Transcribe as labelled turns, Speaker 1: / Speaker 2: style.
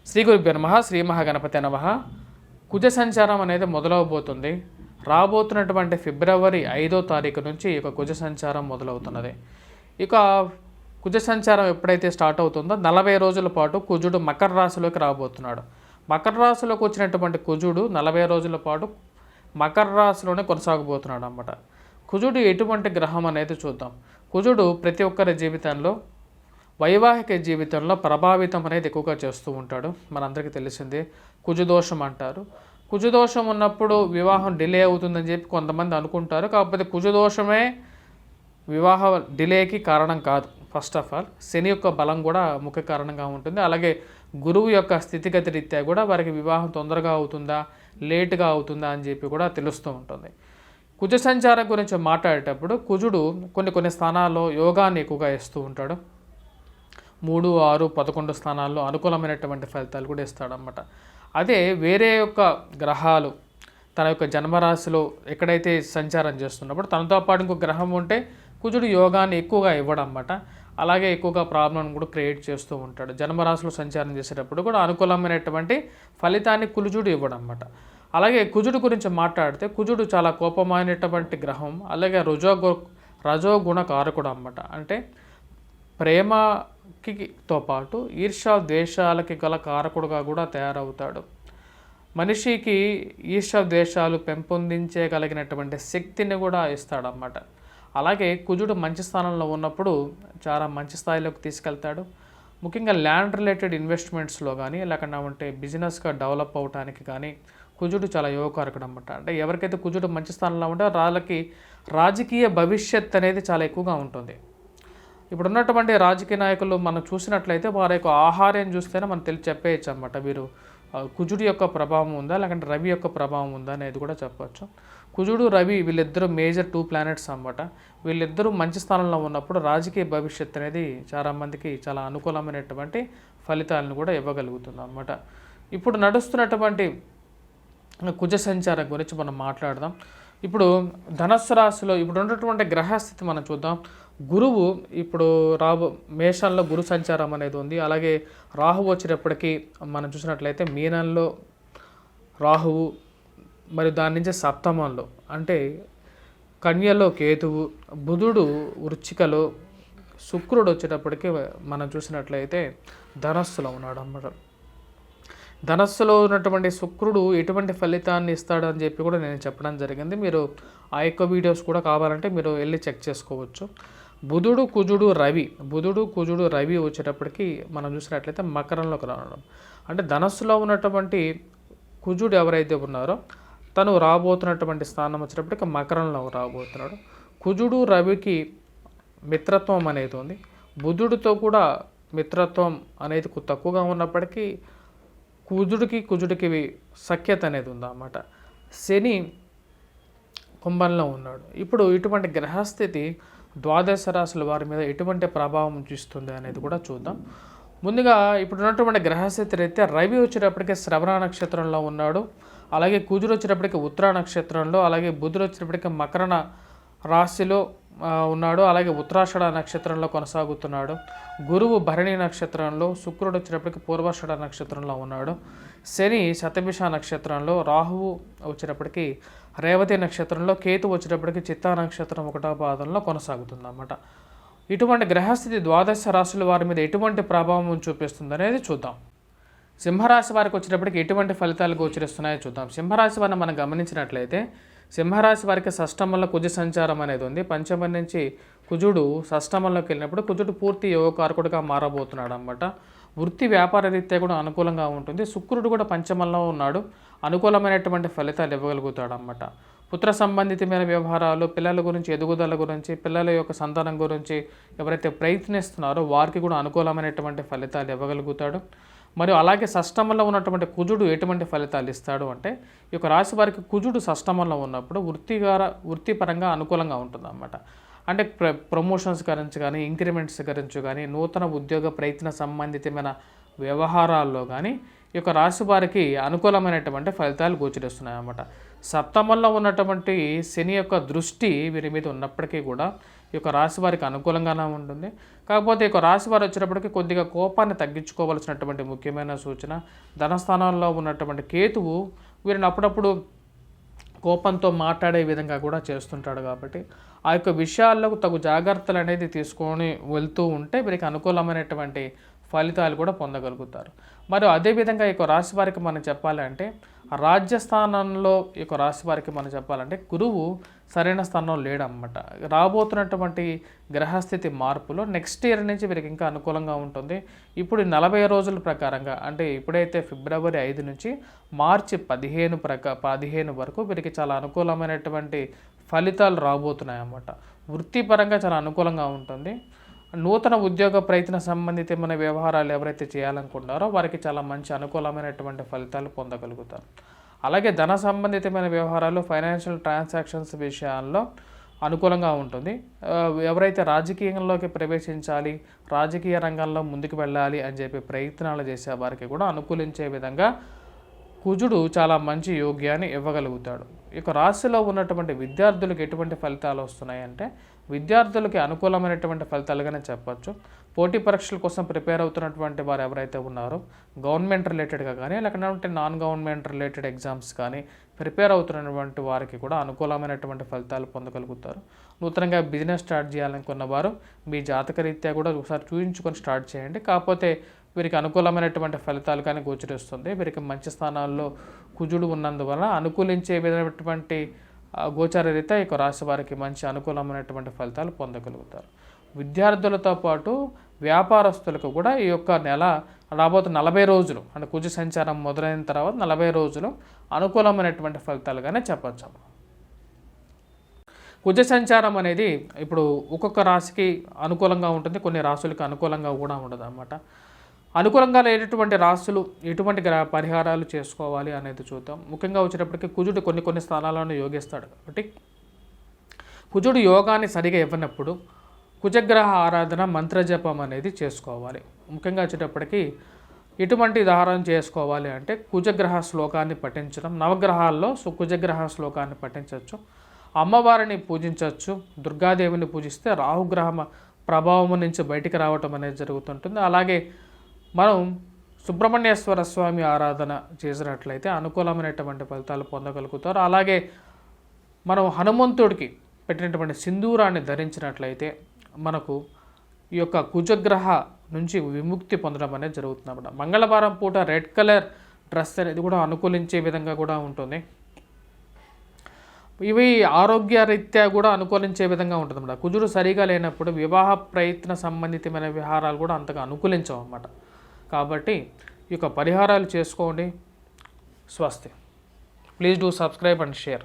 Speaker 1: శ్రీ గురుభ్యో నమః. శ్రీ మహాగణపతి నమః. కుజ సంచారం అనేది మొదలవబోతుంది. రాబోతున్నటువంటి ఫిబ్రవరి 5వ తారీఖు నుంచి ఇక కుజ సంచారం మొదలవుతున్నది. ఇక కుజ సంచారం ఎప్పుడైతే స్టార్ట్ అవుతుందో 40 రోజుల పాటు కుజుడు మకర రాశిలోకి రాబోతున్నాడు. మకర రాశిలోకి వచ్చినటువంటి కుజుడు 40 రోజుల పాటు మకర రాశిలోనే కొనసాగబోతున్నాడు అన్నమాట. కుజుడు ఎటువంటి గ్రహం అనేది చూద్దాం. కుజుడు ప్రతి ఒక్కరి జీవితంలో వైవాహిక జీవితంలో ప్రభావితం అనేది ఎక్కువగా చేస్తూ ఉంటాడు. మనందరికీ తెలిసిందే. కుజదోషం అంటారు. కుజదోషం ఉన్నప్పుడు వివాహం డిలే అవుతుందని చెప్పి కొంతమంది అనుకుంటారు. కాకపోతే కుజదోషమే వివాహ డిలేకి కారణం కాదు. ఫస్ట్ ఆఫ్ ఆల్ శని యొక్క బలం కూడా ముఖ్య కారణంగా ఉంటుంది. అలాగే గురువు యొక్క స్థితిగతి రీత్యా కూడా వారికి వివాహం తొందరగా అవుతుందా లేటుగా అవుతుందా అని చెప్పి కూడా తెలుస్తూ ఉంటుంది. కుజ సంచారం గురించి మాట్లాడేటప్పుడు కుజుడు కొన్ని స్థానాల్లో యోగాన్ని ఎక్కువగా ఇస్తూ ఉంటాడు. 3, 6, 11 స్థానాల్లో అనుకూలమైనటువంటి ఫలితాలు కూడా ఇస్తాడనమాట. అదే వేరే యొక్క గ్రహాలు తన యొక్క జన్మరాశిలో ఎక్కడైతే సంచారం చేస్తున్నప్పుడు తనతో పాటు ఇంకో గ్రహం ఉంటే కుజుడు యోగాన్ని ఎక్కువగా ఇవ్వడం అన్నమాట. అలాగే ఎక్కువగా ప్రాబ్లం కూడా క్రియేట్ చేస్తూ ఉంటాడు. జన్మరాశిలో సంచారం చేసేటప్పుడు కూడా అనుకూలమైనటువంటి ఫలితాన్ని కుజుడు ఇవ్వడం అన్నమాట. అలాగే కుజుడు గురించి మాట్లాడితే కుజుడు చాలా కోపమైనటువంటి గ్రహం. అలాగే రజోగుణ కారకుడు అన్నమాట. అంటే ప్రేమకితో పాటు ఈర్ష్య ద్వేషాలకి గల కారకుడుగా కూడా తయారవుతాడు. మనిషికి ఈర్ష్య ద్వేషాలు పెంపొందించగలిగినటువంటి శక్తిని కూడా ఇస్తాడన్నమాట. అలాగే కుజుడు మంచి స్థానంలో ఉన్నప్పుడు చాలా మంచి స్థాయిలోకి తీసుకెళ్తాడు. ముఖ్యంగా ల్యాండ్ రిలేటెడ్ ఇన్వెస్ట్మెంట్స్లో కానీ లేకుండా ఉంటే బిజినెస్గా డెవలప్ అవడానికి కానీ కుజుడు చాలా యోగకారకుడు అన్నమాట. అంటే ఎవరికైతే కుజుడు మంచి స్థానంలో ఉంటే వాళ్ళకి రాజకీయ భవిష్యత్ అనేది చాలా ఎక్కువగా ఉంటుంది. ఇప్పుడు ఉన్నటువంటి రాజకీయ నాయకులు మనం చూసినట్లయితే వారి యొక్క ఆహార్యం చూస్తేనే మనం చెప్పేయచ్చు అన్నమాట. వీరు కుజుడు యొక్క ప్రభావం ఉందా లేకంటే రవి యొక్క ప్రభావం ఉందా అనేది కూడా చెప్పవచ్చు. కుజుడు రవి వీళ్ళిద్దరూ మేజర్ 2 ప్లానెట్స్ అన్నమాట. వీళ్ళిద్దరూ మంచి స్థానంలో ఉన్నప్పుడు రాజకీయ భవిష్యత్ అనేది చాలామందికి చాలా అనుకూలమైనటువంటి ఫలితాలను కూడా ఇవ్వగలుగుతుంది అన్నమాట. ఇప్పుడు నడుస్తున్నటువంటి కుజ సంచారం గురించి మనం మాట్లాడదాం. ఇప్పుడు ధనస్సు రాశిలో ఇప్పుడు ఉన్నటువంటి గ్రహస్థితి మనం చూద్దాం. గురువు ఇప్పుడు మేషంలో గురు సంచారం అనేది ఉంది. అలాగే రాహువు వచ్చేటప్పటికి మనం చూసినట్లయితే మీనంలో రాహువు, మరి దాని నుంచి సప్తమంలో అంటే కన్యలో కేతువు, బుధుడు వృచ్చికలో, శుక్రుడు వచ్చేటప్పటికి మనం చూసినట్లయితే ధనస్సులో ఉన్నాడు అన్నమాట. ధనస్సులో ఉన్నటువంటి శుక్రుడు ఎటువంటి ఫలితాన్ని ఇస్తాడని చెప్పి కూడా నేను చెప్పడం జరిగింది. మీరు ఆ యొక్క వీడియోస్ కూడా కావాలంటే మీరు వెళ్ళి చెక్ చేసుకోవచ్చు. బుధుడు కుజుడు రవి వచ్చేటప్పటికి మనం చూసినట్లయితే మకరంలోకి రావడం. అంటే ధనస్సులో ఉన్నటువంటి కుజుడు ఎవరైతే ఉన్నారో తను రాబోతున్నటువంటి స్థానం వచ్చేటప్పటికి మకరంలో రాబోతున్నాడు. కుజుడు రవికి మిత్రత్వం అనేది ఉంది. బుధుడితో కూడా మిత్రత్వం అనేది తక్కువగా ఉన్నప్పటికీ కుజుడికి సఖ్యత అనేది ఉందన్నమాట. శని కుంభంలో ఉన్నాడు. ఇప్పుడు ఇటువంటి గ్రహస్థితి ద్వాదశ రాశుల వారి మీద ఎటువంటి ప్రభావం చూస్తుంది అనేది కూడా చూద్దాం. ముందుగా ఇప్పుడు ఉన్నటువంటి గ్రహస్థితి రీత్యా రవి వచ్చేటప్పటికి శ్రవణ నక్షత్రంలో ఉన్నాడు. అలాగే కుజుడు వచ్చేటప్పటికి ఉత్తర నక్షత్రంలో, అలాగే బుధుడు వచ్చేటప్పటికి మకర రాశిలో ఉన్నాడు. అలాగే ఉత్తరాషాఢ నక్షత్రంలో కొనసాగుతున్నాడు. గురువు భరణి నక్షత్రంలో, శుక్రుడు వచ్చేటప్పటికి పూర్వాషాఢ నక్షత్రంలో ఉన్నాడు. శని శతభిష నక్షత్రంలో, రాహువు వచ్చేటప్పటికి రేవతి నక్షత్రంలో, కేతు వచ్చేటప్పటికి చిత్తా నక్షత్రం 1వ పాదంలో కొనసాగుతుంది అన్నమాట. ఇటువంటి గ్రహస్థితి ద్వాదశ రాశుల వారి మీద ఎటువంటి ప్రభావం చూపిస్తుంది అనేది చూద్దాం. సింహరాశి వారికి వచ్చేటప్పటికి ఎటువంటి ఫలితాలు గోచరిస్తున్నాయో చూద్దాం. సింహరాశి వారిని మనం గమనించినట్లయితే సింహరాశి వారికి షష్టమంలో కుజ సంచారం అనేది ఉంది. పంచమం నుంచి కుజుడు షష్టమంలోకి వెళ్ళినప్పుడు కుజుడు పూర్తి యోగకారకుడిగా మారబోతున్నాడు అన్నమాట. వృత్తి వ్యాపార రీత్యా కూడా అనుకూలంగా ఉంటుంది. శుక్రుడు కూడా పంచమంలో ఉన్నాడు. అనుకూలమైనటువంటి ఫలితాలు ఇవ్వగలుగుతాడు అన్నమాట. పుత్ర సంబంధితమైన వ్యవహారాలు, పిల్లల గురించి ఎదుగుదల గురించి, పిల్లల యొక్క సంతానం గురించి ఎవరైతే ప్రయత్నిస్తున్నారో వారికి కూడా అనుకూలమైనటువంటి ఫలితాలు ఇవ్వగలుగుతాడు. మరియు అలాగే షష్టమంలో ఉన్నటువంటి కుజుడు ఎటువంటి ఫలితాలు ఇస్తాడు అంటే ఈ యొక్క రాశి వారికి కుజుడు షష్టమంలో ఉన్నప్పుడు వృత్తిపరంగా అనుకూలంగా ఉంటుంది అన్నమాట. అంటే ప్రమోషన్స్ గురించి కానీ, ఇంక్రిమెంట్స్ గురించి కానీ, నూతన ఉద్యోగ ప్రయత్న సంబంధితమైన వ్యవహారాల్లో కానీ ఈ యొక్క రాశి వారికి అనుకూలమైనటువంటి ఫలితాలు గోచరిస్తున్నాయి అన్నమాట. సప్తమంలో ఉన్నటువంటి శని యొక్క దృష్టి వీరి మీద ఉన్నప్పటికీ కూడా ఈ యొక్క రాశి వారికి అనుకూలంగానే ఉంటుంది. కాకపోతే ఈ యొక్క రాశి వారు వచ్చేటప్పటికి కొద్దిగా కోపాన్ని తగ్గించుకోవాల్సినటువంటి ముఖ్యమైన సూచన. ధనస్థానంలో ఉన్నటువంటి కేతువు వీరిని అప్పుడప్పుడు కోపంతో మాట్లాడే విధంగా కూడా చేస్తుంటాడు. కాబట్టి ఆ యొక్క విషయాల్లో తగు జాగ్రత్తలు అనేది తీసుకొని వెళ్తూ ఉంటే వీరికి అనుకూలమైనటువంటి ఫలితాలు కూడా పొందగలుగుతారు. మరియు అదేవిధంగా ఈ యొక్క రాశి వారికి మనం చెప్పాలంటే రాజ్యస్థానంలో ఈ యొక్క రాశి వారికి మనం చెప్పాలంటే గురువు సరైన స్థానంలో లేడన్నమాట. రాబోతున్నటువంటి గ్రహస్థితి మార్పులో నెక్స్ట్ ఇయర్ నుంచి వీరికి ఇంకా అనుకూలంగా ఉంటుంది. ఇప్పుడు 40 రోజుల ప్రకారంగా అంటే ఇప్పుడైతే ఫిబ్రవరి 5 నుంచి మార్చి 15 వరకు వీరికి చాలా అనుకూలమైనటువంటి ఫలితాలు రాబోతున్నాయి అన్నమాట. వృత్తిపరంగా చాలా అనుకూలంగా ఉంటుంది. నూతన ఉద్యోగ ప్రయత్న సంబంధితమైన వ్యవహారాలు ఎవరైతే చేయాలనుకుంటారో వారికి చాలా మంచి అనుకూలమైనటువంటి ఫలితాలు పొందగలుగుతారు. అలాగే ధన సంబంధితమైన వ్యవహారాలు, ఫైనాన్షియల్ ట్రాన్సాక్షన్స్ విషయాల్లో అనుకూలంగా ఉంటుంది. ఎవరైతే రాజకీయంలోకి ప్రవేశించాలి, రాజకీయ రంగంలో ముందుకు వెళ్ళాలి అని చెప్పి ప్రయత్నాలు చేసే వారికి కూడా అనుకూలించే విధంగా కుజుడు చాలా మంచి యోగ్యాన్ని ఇవ్వగలుగుతాడు. ఇక రాశిలో ఉన్నటువంటి విద్యార్థులకు ఎటువంటి ఫలితాలు వస్తున్నాయంటే విద్యార్థులకి అనుకూలమైనటువంటి ఫలితాలుగానే చెప్పచ్చు. పోటీ పరీక్షల కోసం ప్రిపేర్ అవుతున్నటువంటి వారు ఎవరైతే ఉన్నారో గవర్నమెంట్ రిలేటెడ్గా కానీ లేకపోతే నాన్ గవర్నమెంట్ రిలేటెడ్ ఎగ్జామ్స్ కానీ ప్రిపేర్ అవుతున్నటువంటి వారికి కూడా అనుకూలమైనటువంటి ఫలితాలు పొందగలుగుతారు. నూతనంగా బిజినెస్ స్టార్ట్ చేయాలనుకున్న వారు మీ జాతకరీత్యా కూడా ఒకసారి చూపించుకొని స్టార్ట్ చేయండి. కాకపోతే వీరికి అనుకూలమైనటువంటి ఫలితాలు కానీ గోచరిస్తుంది. వీరికి మంచి స్థానాల్లో కుజుడు ఉన్నందువల్ల అనుకూలించే విధమైనటువంటి గోచార రీత్యా ఈ రాశి వారికి మంచి అనుకూలమైనటువంటి ఫలితాలు పొందగలుగుతారు. విద్యార్థులతో పాటు వ్యాపారస్తులకు కూడా ఈ యొక్క నెల రాబోతు 40 రోజులు అంటే కుజ సంచారం మొదలైన తర్వాత 40 రోజులు అనుకూలమైనటువంటి ఫలితాలుగానే చెప్పచ్చు. కుజ సంచారం అనేది ఇప్పుడు ఒక్కొక్క రాశికి అనుకూలంగా ఉంటుంది, కొన్ని రాశులకు అనుకూలంగా కూడా ఉండదు అన్నమాట. అనుకూలంగా లేనటువంటి రాశులు ఎటువంటి పరిహారాలు చేసుకోవాలి అనేది చూద్దాం. ముఖ్యంగా వచ్చేటప్పటికి కుజుడు కొన్ని స్థానాలను యోగిస్తాడు. కాబట్టి కుజుడు యోగాన్ని సరిగా ఇవ్వనప్పుడు కుజగ్రహ ఆరాధన మంత్రజపం అనేది చేసుకోవాలి. ముఖ్యంగా వచ్చేటప్పటికి ఎటువంటి ధారణ చేసుకోవాలి అంటే కుజగ్రహ శ్లోకాన్ని పఠించడం. నవగ్రహాల్లో కుజగ్రహ శ్లోకాన్ని పఠించవచ్చు. అమ్మవారిని పూజించవచ్చు. దుర్గాదేవిని పూజిస్తే రాహుగ్రహ ప్రభావం నుంచి బయటికి రావటం అనేది జరుగుతుంటుంది. అలాగే మనం సుబ్రహ్మణ్యేశ్వర స్వామి ఆరాధన చేసినట్లయితే అనుకూలమైనటువంటి ఫలితాలు పొందగలుగుతారు. అలాగే మనం హనుమంతుడికి పెట్టినటువంటి సింధూరాన్ని ధరించినట్లయితే మనకు ఈ యొక్క కుజగ్రహ నుంచి విముక్తి పొందడం అనేది జరుగుతుంది అన్నమాట. మంగళవారం పూట రెడ్ కలర్ డ్రెస్ అనేది కూడా అనుకూలించే విధంగా కూడా ఉంటుంది. ఇవి ఆరోగ్య రీత్యా కూడా అనుకూలించే విధంగా ఉంటుంది అన్నమాట. కుజుడు సరిగా లేనప్పుడు వివాహ ప్రయత్న సంబంధితమైన వ్యవహారాలు కూడా అంతగా అనుకూలించవు అన్నమాట. కాబట్టి ఈ యొక్క పరిహారాలు చేసుకోండి. స్వస్తి. Please do subscribe and share.